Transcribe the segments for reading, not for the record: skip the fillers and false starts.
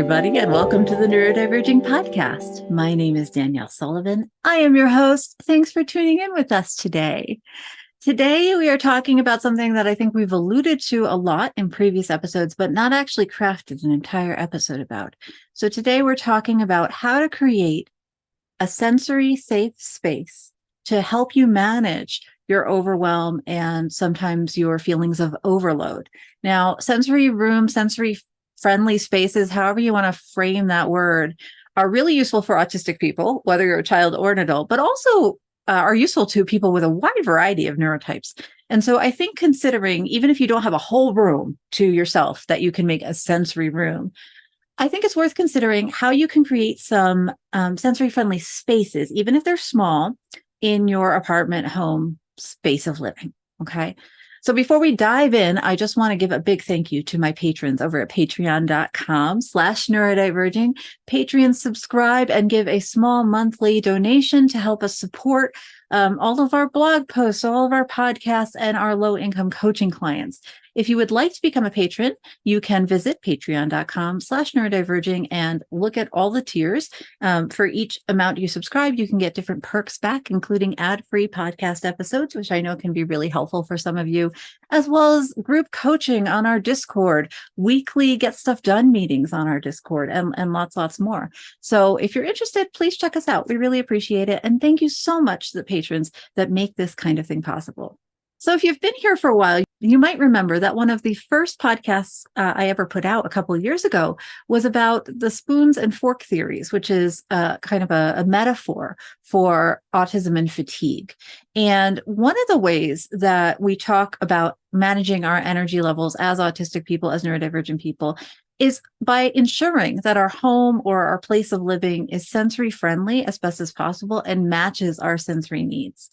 everybody, and welcome to the Neurodiverging Podcast. My name is Danielle Sullivan. I am your host. Thanks for tuning in with us today. Today, we are talking about something that I think we've alluded to a lot in previous episodes, but not actually crafted an entire episode about. So today, we're talking about how to create a sensory safe space to help you manage your overwhelm and sometimes your feelings of overload. Now, sensory room, sensory friendly spaces, however you want to frame that word, are really useful for autistic people, whether you're a child or an adult, but also are useful to people with a wide variety of neurotypes. And so I think considering, even if you don't have a whole room to yourself that you can make a sensory room, I think it's worth considering how you can create some sensory friendly spaces, even if they're small, in your apartment, home space of living. Okay. So before we dive in, I just want to give a big thank you to my patrons over at patreon.com/neurodiverging. Patrons subscribe and give a small monthly donation to help us support all of our blog posts, all of our podcasts, and our low-income coaching clients. If you would like to become a patron, you can visit patreon.com/neurodiverging and look at all the tiers. For each amount you subscribe, you can get different perks back, including ad-free podcast episodes, which I know can be really helpful for some of you, as well as group coaching on our Discord, weekly Get Stuff Done meetings on our Discord, and lots more. So if you're interested, please check us out. We really appreciate it. And thank you so much to the patrons that make this kind of thing possible. So if you've been here for a while, you might remember that one of the first podcasts I ever put out a couple of years ago was about the spoons and fork theories, which is kind of a metaphor for autism and fatigue. And one of the ways that we talk about managing our energy levels as autistic people, as neurodivergent people, is by ensuring that our home or our place of living is sensory friendly as best as possible and matches our sensory needs.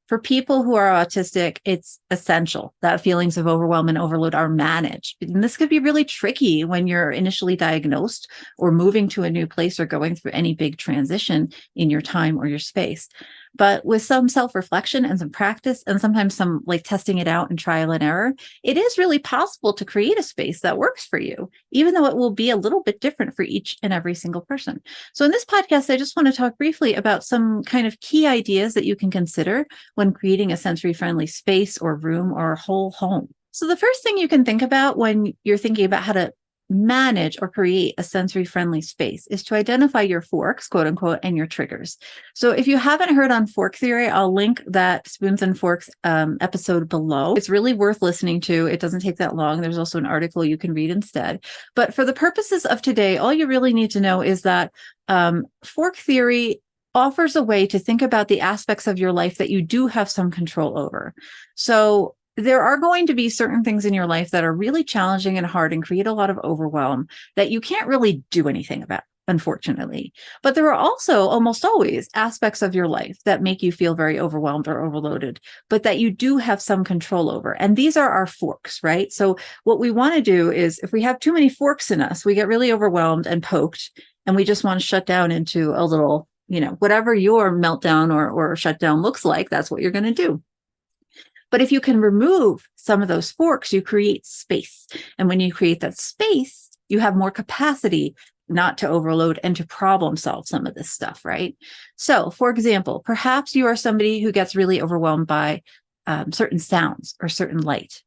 For people who are autistic, it's essential that feelings of overwhelm and overload are managed. And this could be really tricky when you're initially diagnosed or moving to a new place or going through any big transition in your time or your space. But with some self-reflection and some practice, and sometimes some like testing it out and trial and error, it is really possible to create a space that works for you, even though it will be a little bit different for each and every single person. So in this podcast, I just want to talk briefly about some kind of key ideas that you can consider when creating a sensory friendly space or room or whole home. So the first thing you can think about when you're thinking about how to manage or create a sensory friendly space is to identify your forks, quote unquote, and your triggers. So if you haven't heard on fork theory, I'll link that spoons and forks episode below. It's really worth listening to. It doesn't take that long. There's also an article you can read instead. But for the purposes of today, all you really need to know is that fork theory offers a way to think about the aspects of your life that you do have some control over. So there are going to be certain things in your life that are really challenging and hard and create a lot of overwhelm that you can't really do anything about, unfortunately. But there are also almost always aspects of your life that make you feel very overwhelmed or overloaded, but that you do have some control over. And these are our forks, right? So what we want to do is if we have too many forks in us, we get really overwhelmed and poked, and we just want to shut down into a little, whatever your meltdown or shutdown looks like, that's what you're going to do. But if you can remove some of those forks, you create space. And when you create that space, you have more capacity not to overload and to problem solve some of this stuff, right? So, for example, perhaps you are somebody who gets really overwhelmed by certain sounds or certain light.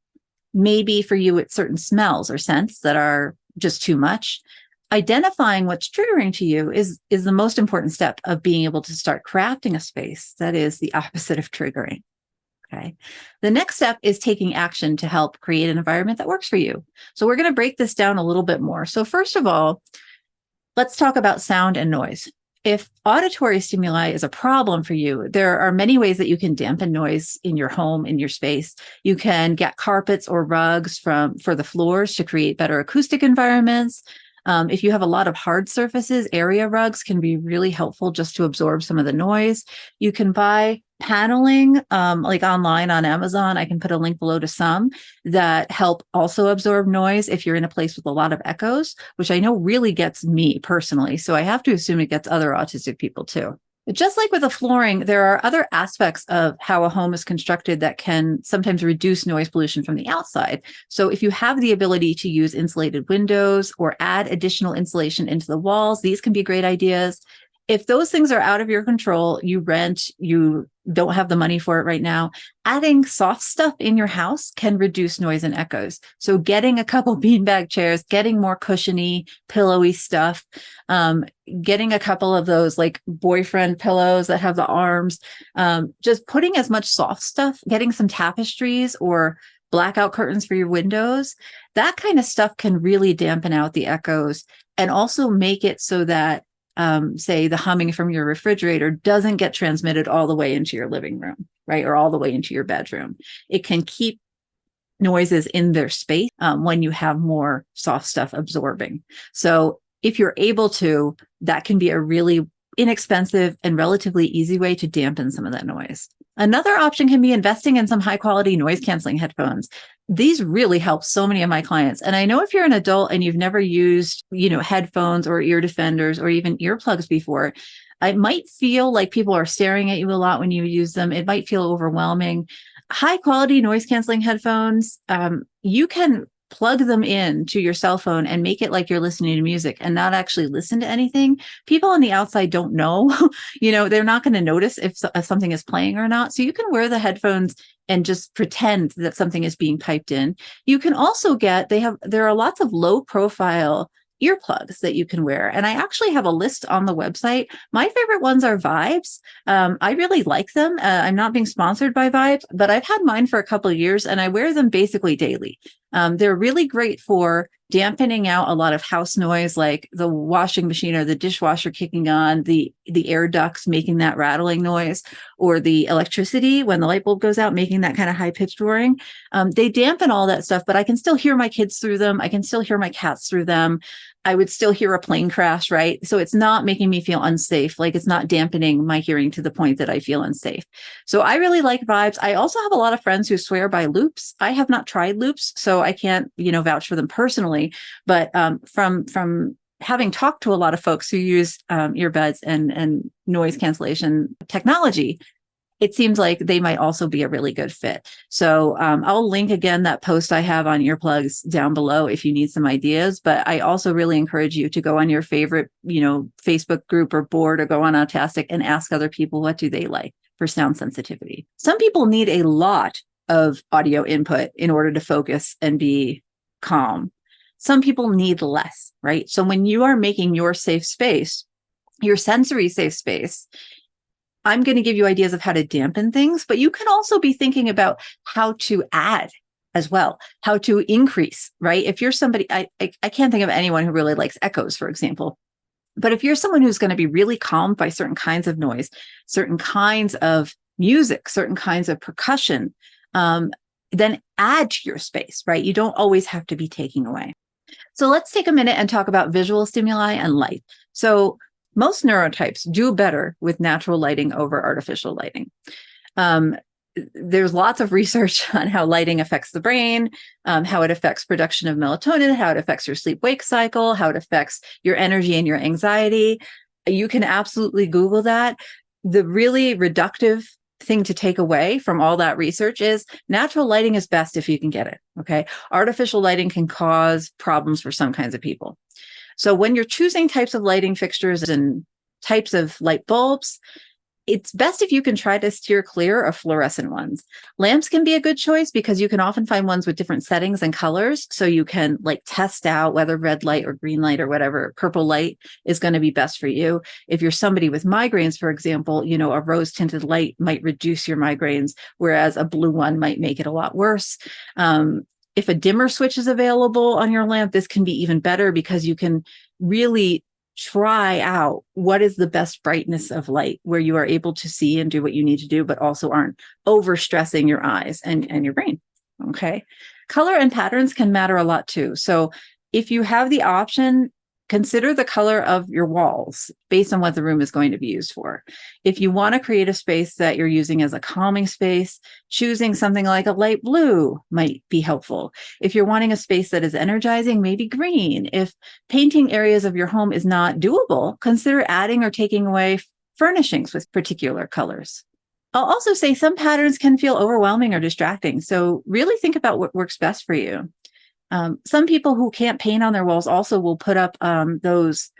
Maybe for you, it's certain smells or scents that are just too much. Identifying what's triggering to you is the most important step of being able to start crafting a space that is the opposite of triggering. Okay. The next step is taking action to help create an environment that works for you. So we're going to break this down a little bit more. So first of all, let's talk about sound and noise. If auditory stimuli is a problem for you, there are many ways that you can dampen noise in your home, in your space. You can get carpets or rugs for the floors to create better acoustic environments. If you have a lot of hard surfaces, area rugs can be really helpful just to absorb some of the noise. You can buy paneling, like online on Amazon. I can put a link below to some that help also absorb noise if you're in a place with a lot of echoes, which I know really gets me personally. So I have to assume it gets other autistic people too. Just like with the flooring, there are other aspects of how a home is constructed that can sometimes reduce noise pollution from the outside. So if you have the ability to use insulated windows or add additional insulation into the walls, these can be great ideas. If those things are out of your control, you rent, you don't have the money for it right now, adding soft stuff in your house can reduce noise and echoes. So getting a couple beanbag chairs, getting more cushiony, pillowy stuff, getting a couple of those like boyfriend pillows that have the arms, just putting as much soft stuff, getting some tapestries or blackout curtains for your windows, that kind of stuff can really dampen out the echoes and also make it so that say the humming from your refrigerator doesn't get transmitted all the way into your living room, right? Or all the way into your bedroom. It can keep noises in their space when you have more soft stuff absorbing. So if you're able to, that can be a really inexpensive and relatively easy way to dampen some of that noise. Another option can be investing in some high quality noise canceling headphones. These really help so many of my clients. And I know if you're an adult and you've never used, headphones or ear defenders or even earplugs before, it might feel like people are staring at you a lot when you use them. It might feel overwhelming. High quality noise canceling headphones, you can plug them in to your cell phone and make it like you're listening to music and not actually listen to anything. People on the outside don't know, they're not going to notice if something is playing or not. So you can wear the headphones and just pretend that something is being piped in. You can also there are lots of low profile earplugs that you can wear. And I actually have a list on the website. My favorite ones are Vibes. I really like them. I'm not being sponsored by Vibes, but I've had mine for a couple of years and I wear them basically daily. They're really great for dampening out a lot of house noise, like the washing machine or the dishwasher kicking on, the air ducts making that rattling noise, or the electricity when the light bulb goes out, making that kind of high pitched roaring. They dampen all that stuff, but I can still hear my kids through them. I can still hear my cats through them. I would still hear a plane crash, right? So it's not making me feel unsafe. Like it's not dampening my hearing to the point that I feel unsafe. So I really like Vibes. I also have a lot of friends who swear by Loops. I have not tried Loops, so I can't, vouch for them personally. But from having talked to a lot of folks who use earbuds and noise cancellation technology, it seems like they might also be a really good fit. So I'll link again that post I have on earplugs down below if you need some ideas. But I also really encourage you to go on your favorite, Facebook group or board or go on Autastic and ask other people what do they like for sound sensitivity. Some people need a lot of audio input in order to focus and be calm. Some people need less, right? So when you are making your safe space, your sensory safe space, I'm going to give you ideas of how to dampen things, but you can also be thinking about how to add as well, how to increase, right? If you're somebody, I can't think of anyone who really likes echoes, for example. But if you're someone who's going to be really calmed by certain kinds of noise, certain kinds of music, certain kinds of percussion, then add to your space, right? You don't always have to be taking away. So let's take a minute and talk about visual stimuli and light. So most neurotypes do better with natural lighting over artificial lighting. There's lots of research on how lighting affects the brain, how it affects production of melatonin, how it affects your sleep-wake cycle, how it affects your energy and your anxiety. You can absolutely Google that. The really reductive thing to take away from all that research is natural lighting is best if you can get it, okay? Artificial lighting can cause problems for some kinds of people. So when you're choosing types of lighting fixtures and types of light bulbs, it's best if you can try to steer clear of fluorescent ones. Lamps can be a good choice because you can often find ones with different settings and colors. So you can test out whether red light or green light or whatever purple light is going to be best for you. If you're somebody with migraines, for example, a rose tinted light might reduce your migraines, whereas a blue one might make it a lot worse. If a dimmer switch is available on your lamp, this can be even better because you can really try out what is the best brightness of light where you are able to see and do what you need to do, but also aren't overstressing your eyes and your brain. Okay. Color and patterns can matter a lot too. So if you have the option, consider the color of your walls based on what the room is going to be used for. If you want to create a space that you're using as a calming space, choosing something like a light blue might be helpful. If you're wanting a space that is energizing, maybe green. If painting areas of your home is not doable, consider adding or taking away furnishings with particular colors. I'll also say some patterns can feel overwhelming or distracting. So really think about what works best for you. Some people who can't paint on their walls also will put up those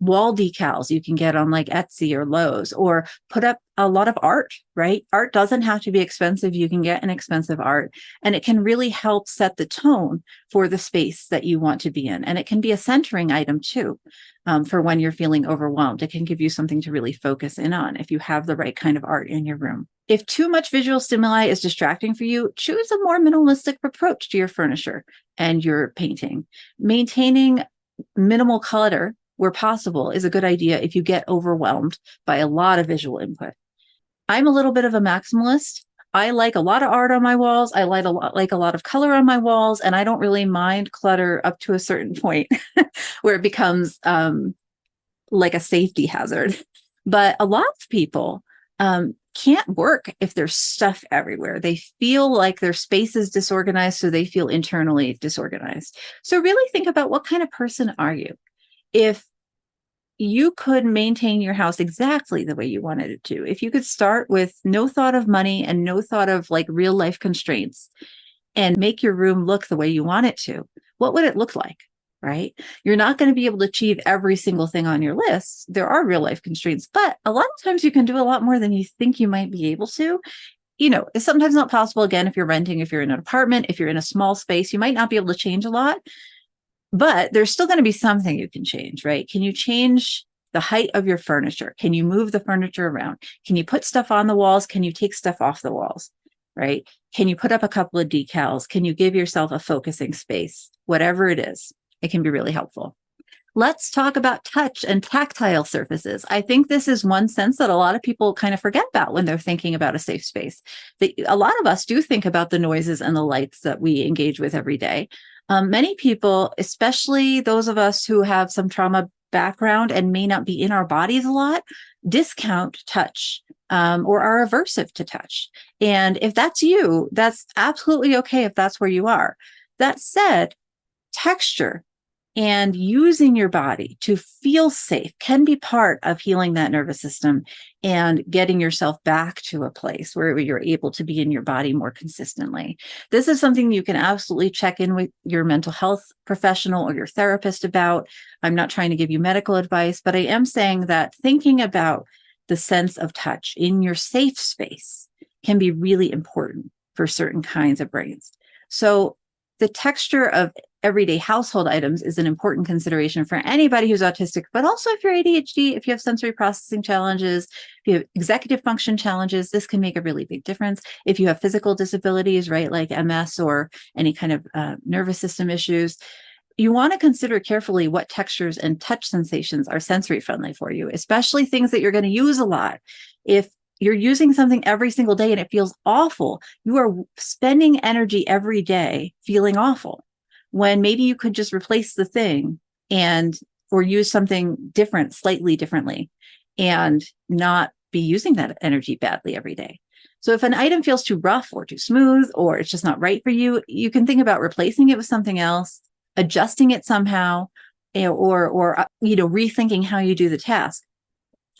wall decals you can get on like Etsy or Lowe's, or put up a lot of art, right? Art doesn't have to be expensive. You can get inexpensive art, and it can really help set the tone for the space that you want to be in. And it can be a centering item too, for when you're feeling overwhelmed. It can give you something to really focus in on if you have the right kind of art in your room. If too much visual stimuli is distracting for you, choose a more minimalistic approach to your furniture and your painting. Maintaining minimal clutter where possible is a good idea if you get overwhelmed by a lot of visual input. I'm a little bit of a maximalist. I like a lot of art on my walls. I like a lot of color on my walls, and I don't really mind clutter up to a certain point where it becomes like a safety hazard. But a lot of people can't work if there's stuff everywhere. They feel like their space is disorganized, so they feel internally disorganized. So really think about, what kind of person are you? If you could maintain your house exactly the way you wanted it to, if you could start with no thought of money and no thought of like real life constraints and make your room look the way you want it to, what would it look like? Right? You're not going to be able to achieve every single thing on your list. There are real life constraints, but a lot of times you can do a lot more than you think you might be able to. It's sometimes not possible. Again, if you're renting, if you're in an apartment, if you're in a small space, you might not be able to change a lot. But there's still going to be something you can change, right? Can you change the height of your furniture? Can you move the furniture around? Can you put stuff on the walls? Can you take stuff off the walls, right? Can you put up a couple of decals? Can you give yourself a focusing space? Whatever it is, it can be really helpful. Let's talk about touch and tactile surfaces. I think this is one sense that a lot of people kind of forget about when they're thinking about a safe space. A lot of us do think about the noises and the lights that we engage with every day. Many people, especially those of us who have some trauma background and may not be in our bodies a lot, discount touch or are aversive to touch. And if that's you, that's absolutely okay if that's where you are. That said, texture and using your body to feel safe can be part of healing that nervous system and getting yourself back to a place where you're able to be in your body more consistently. This is something you can absolutely check in with your mental health professional or your therapist about. I'm not trying to give you medical advice, but I am saying that thinking about the sense of touch in your safe space can be really important for certain kinds of brains. So the texture of everyday household items is an important consideration for anybody who's autistic, but also if you're ADHD, if you have sensory processing challenges, if you have executive function challenges, this can make a really big difference. If you have physical disabilities, right, like MS or any kind of nervous system issues, you want to consider carefully what textures and touch sensations are sensory friendly for you, especially things that you're going to use a lot. If you're using something every single day and it feels awful, you are spending energy every day feeling awful, when maybe you could just replace the thing or use something different, slightly differently, and not be using that energy badly every day. So if an item feels too rough or too smooth, or it's just not right for you, you can think about replacing it with something else, adjusting it somehow, or rethinking how you do the task.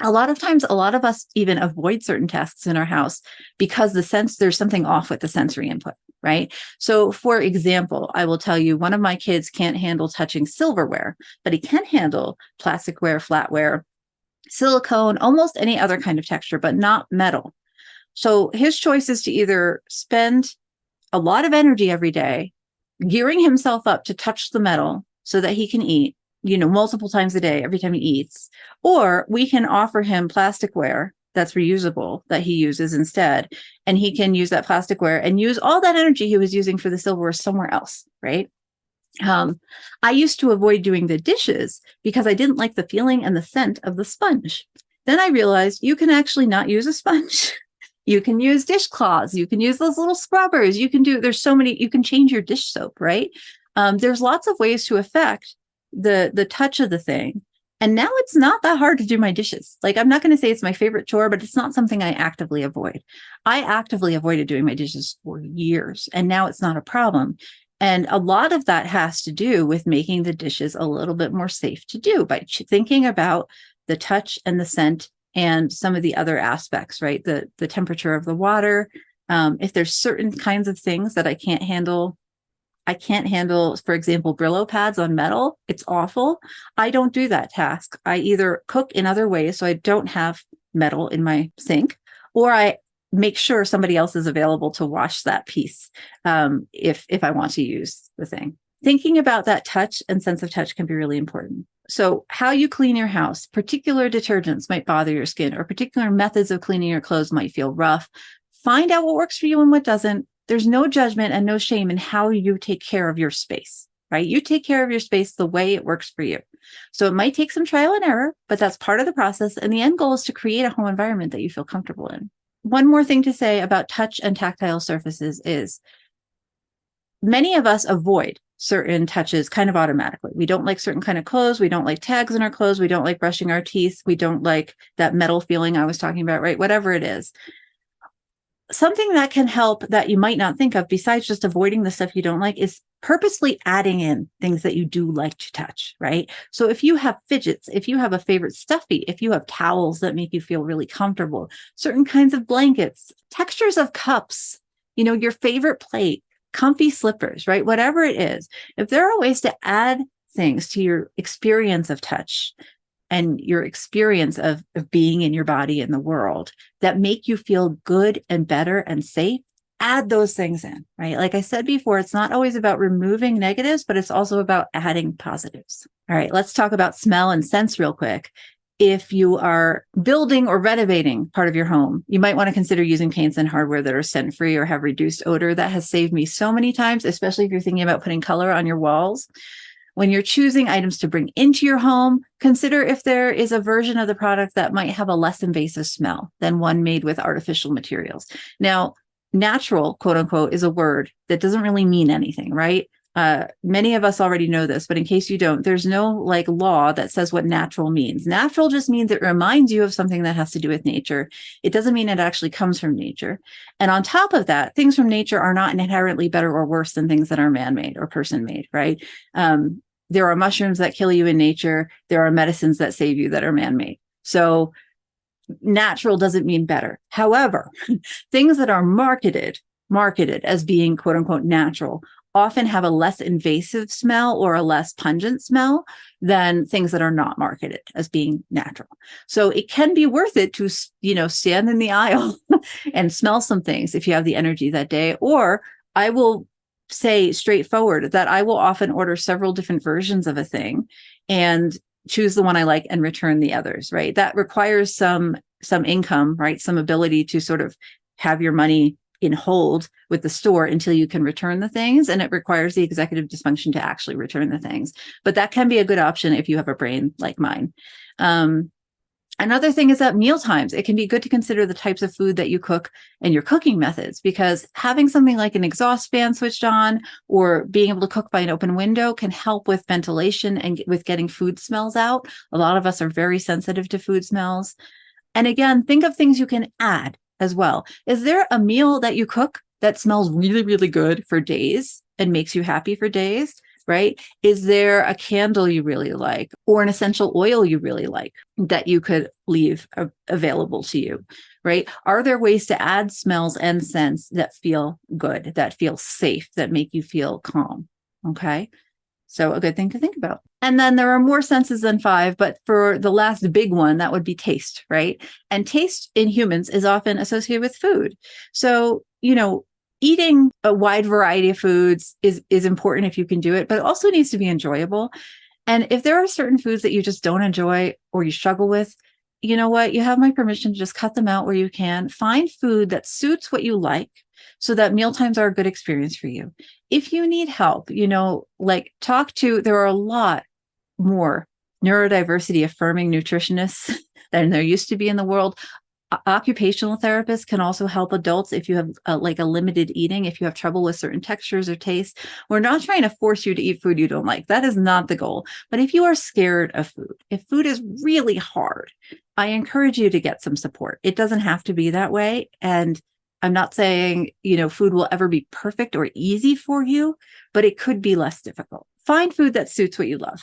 A lot of times, a lot of us even avoid certain tasks in our house because there's something off with the sensory input, right? So for example, I will tell you, one of my kids can't handle touching silverware, but he can handle plasticware, flatware, silicone, almost any other kind of texture, but not metal. So his choice is to either spend a lot of energy every day gearing himself up to touch the metal so that he can eat, multiple times a day, every time he eats, or we can offer him plasticware that's reusable that he uses instead. And he can use that plasticware and use all that energy he was using for the silverware somewhere else, right? I used to avoid doing the dishes because I didn't like the feeling and the scent of the sponge. Then I realized you can actually not use a sponge. You can use dishcloths. You can use those little scrubbers. You can change your dish soap, right? There's lots of ways to affect the touch of the thing. And now it's not that hard to do my dishes. Like, I'm not going to say it's my favorite chore, but it's not something I actively avoid. I actively avoided doing my dishes for years, and now it's not a problem. And a lot of that has to do with making the dishes a little bit more safe to do by thinking about the touch and the scent and some of the other aspects, right? The temperature of the water. If there's certain kinds of things that I can't handle, for example, Brillo pads on metal. It's awful. I don't do that task. I either cook in other ways so I don't have metal in my sink, or I make sure somebody else is available to wash that piece if I want to use the thing. Thinking about that touch and sense of touch can be really important. So how you clean your house, particular detergents might bother your skin, or particular methods of cleaning your clothes might feel rough. Find out what works for you and what doesn't. There's no judgment and no shame in how you take care of your space, right? You take care of your space the way it works for you. So it might take some trial and error, but that's part of the process. And the end goal is to create a home environment that you feel comfortable in. One more thing to say about touch and tactile surfaces is many of us avoid certain touches kind of automatically. We don't like certain kind of clothes. We don't like tags in our clothes. We don't like brushing our teeth. We don't like that metal feeling I was talking about, right? Whatever it is. Something that can help that you might not think of, besides just avoiding the stuff you don't like, is purposely adding in things that you do like to touch, right? So if you have fidgets, if you have a favorite stuffy, if you have towels that make you feel really comfortable, certain kinds of blankets, textures of cups, your favorite plate, comfy slippers, right? Whatever it is, if there are ways to add things to your experience of touch and your experience of being in your body in the world that make you feel good and better and safe, add those things in, right? Like I said before, it's not always about removing negatives, but it's also about adding positives. All right, let's talk about smell and sense real quick. If you are building or renovating part of your home, you might want to consider using paints and hardware that are scent-free or have reduced odor. That has saved me so many times, especially if you're thinking about putting color on your walls. When you're choosing items to bring into your home, consider if there is a version of the product that might have a less invasive smell than one made with artificial materials. Now, natural, quote unquote, is a word that doesn't really mean anything, right? Many of us already know this, but in case you don't, there's no law that says what natural means. Natural just means it reminds you of something that has to do with nature. It doesn't mean it actually comes from nature. And on top of that, things from nature are not inherently better or worse than things that are man-made or person-made, right? There are mushrooms that kill you in nature. There are medicines that save you that are man-made. So natural doesn't mean better. However, things that are marketed as being quote unquote natural often have a less invasive smell or a less pungent smell than things that are not marketed as being natural. So it can be worth it to, stand in the aisle and smell some things if you have the energy that day. Or I will say straightforward that I will often order several different versions of a thing and choose the one I like and return the others, right? That requires some income, right? Some ability to sort of have your money in hold with the store until you can return the things. And it requires the executive dysfunction to actually return the things. But that can be a good option if you have a brain like mine. Another thing is at meal times, it can be good to consider the types of food that you cook and your cooking methods, because having something like an exhaust fan switched on or being able to cook by an open window can help with ventilation and with getting food smells out. A lot of us are very sensitive to food smells. And again, think of things you can add as well. Is there a meal that you cook that smells really, really good for days and makes you happy for days? Right? Is there a candle you really like or an essential oil you really like that you could leave available to you? Right? Are there ways to add smells and scents that feel good, that feel safe, that make you feel calm? Okay. So a good thing to think about. And then there are more senses than 5, but for the last big one, that would be taste, right? And taste in humans is often associated with food. So, eating a wide variety of foods is important if you can do it, but it also needs to be enjoyable. And if there are certain foods that you just don't enjoy or you struggle with, you know what? You have my permission to just cut them out where you can. Find food that suits what you like so that mealtimes are a good experience for you. If you need help, there are a lot more neurodiversity affirming nutritionists than there used to be in the world. Occupational therapists can also help adults if you have a limited eating, if you have trouble with certain textures or tastes. We're not trying to force you to eat food you don't like. That is not the goal. But if you are scared of food, if food is really hard, I encourage you to get some support. It doesn't have to be that way. And I'm not saying, food will ever be perfect or easy for you, but it could be less difficult. Find food that suits what you love.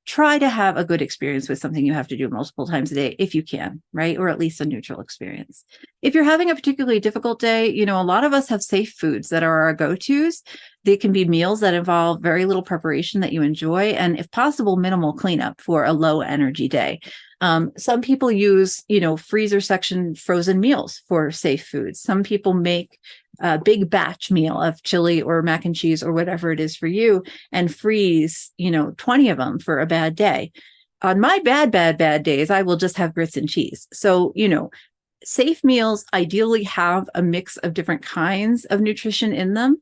try to have a good experience with something you have to do multiple times a day if you can, right? Or at least a neutral experience. If you're having a particularly difficult day, a lot of us have safe foods that are our go-tos. They can be meals that involve very little preparation that you enjoy, and if possible, minimal cleanup for a low energy day. Some people use, freezer section frozen meals for safe foods. Some people make a big batch meal of chili or mac and cheese or whatever it is for you and freeze, 20 of them for a bad day. On my bad days, I will just have grits and cheese. So, safe meals ideally have a mix of different kinds of nutrition in them,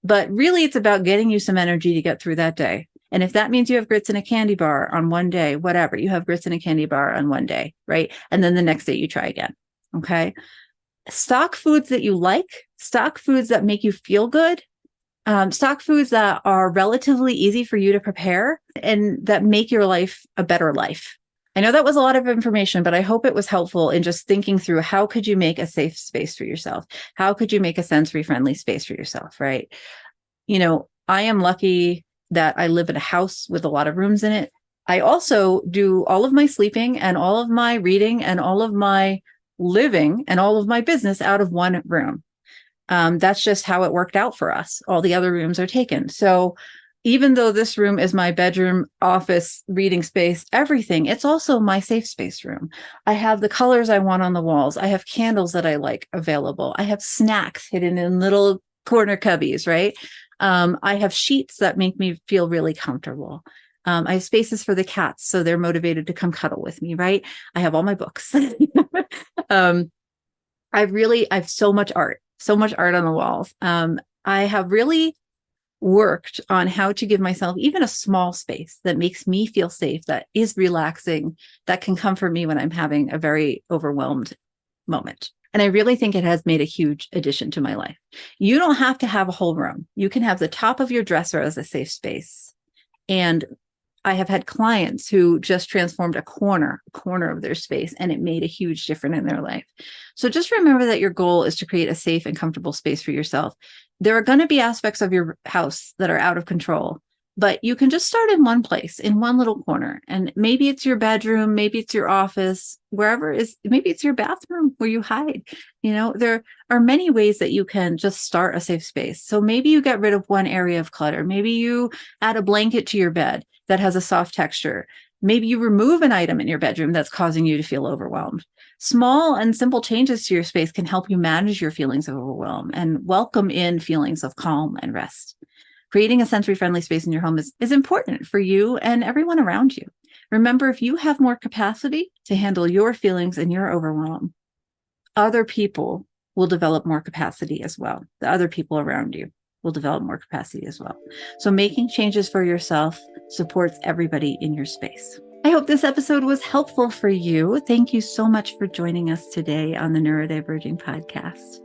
but really it's about getting you some energy to get through that day. And if that means you have grits and a candy bar on one day, whatever, you have grits and a candy bar on one day, right? And then the next day you try again. Okay. Stock foods that you like, stock foods that make you feel good, stock foods that are relatively easy for you to prepare and that make your life a better life. I know that was a lot of information, but I hope it was helpful in just thinking through how could you make a safe space for yourself? How could you make a sensory friendly space for yourself, right? I am lucky that I live in a house with a lot of rooms in it. I also do all of my sleeping and all of my reading and all of my living and all of my business out of one room. That's just how it worked out for us. All the other rooms are taken. So even though this room is my bedroom, office, reading space, everything, it's also my safe space room. I have the colors I want on the walls. I have candles that I like available. I have snacks hidden in little corner cubbies, right? I have sheets that make me feel really comfortable. I have spaces for the cats, so they're motivated to come cuddle with me, right? I have all my books. I have so much art on the walls. I have really worked on how to give myself even a small space that makes me feel safe, that is relaxing, that can comfort me when I'm having a very overwhelmed moment. And I really think it has made a huge addition to my life. You don't have to have a whole room. You can have the top of your dresser as a safe space. And I have had clients who just transformed a corner of their space, and it made a huge difference in their life. So just remember that your goal is to create a safe and comfortable space for yourself. There are going to be aspects of your house that are out of control, but you can just start in one place, in one little corner. And maybe it's your bedroom, maybe it's your office, maybe it's your bathroom where you hide. There are many ways that you can just start a safe space. So maybe you get rid of one area of clutter. Maybe you add a blanket to your bed that has a soft texture. Maybe you remove an item in your bedroom that's causing you to feel overwhelmed. Small and simple changes to your space can help you manage your feelings of overwhelm and welcome in feelings of calm and rest. Creating a sensory-friendly space in your home is important for you and everyone around you. Remember, if you have more capacity to handle your feelings and your overwhelm, other people will develop more capacity as well. The other people around you will develop more capacity as well. So making changes for yourself supports everybody in your space. I hope this episode was helpful for you. Thank you so much for joining us today on the Neurodiverging podcast.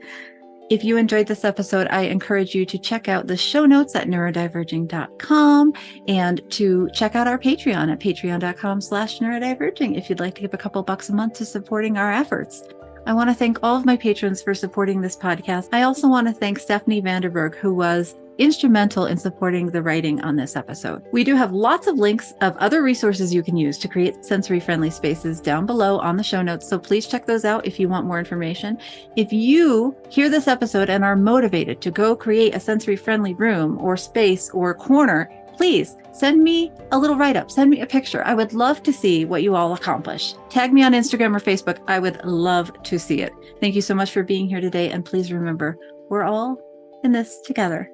If you enjoyed this episode, I encourage you to check out the show notes at neurodiverging.com and to check out our Patreon at patreon.com/neurodiverging if you'd like to give a couple bucks a month to supporting our efforts. I want to thank all of my patrons for supporting this podcast. I also want to thank Stephanie Vanderberg, who was instrumental in supporting the writing on this episode. We do have lots of links of other resources you can use to create sensory-friendly spaces down below on the show notes, so please check those out if you want more information. If you hear this episode and are motivated to go create a sensory-friendly room or space or corner, please send me a little write-up, send me a picture. I would love to see what you all accomplish. Tag me on Instagram or Facebook. I would love to see it. Thank you so much for being here today, and please remember, we're all in this together.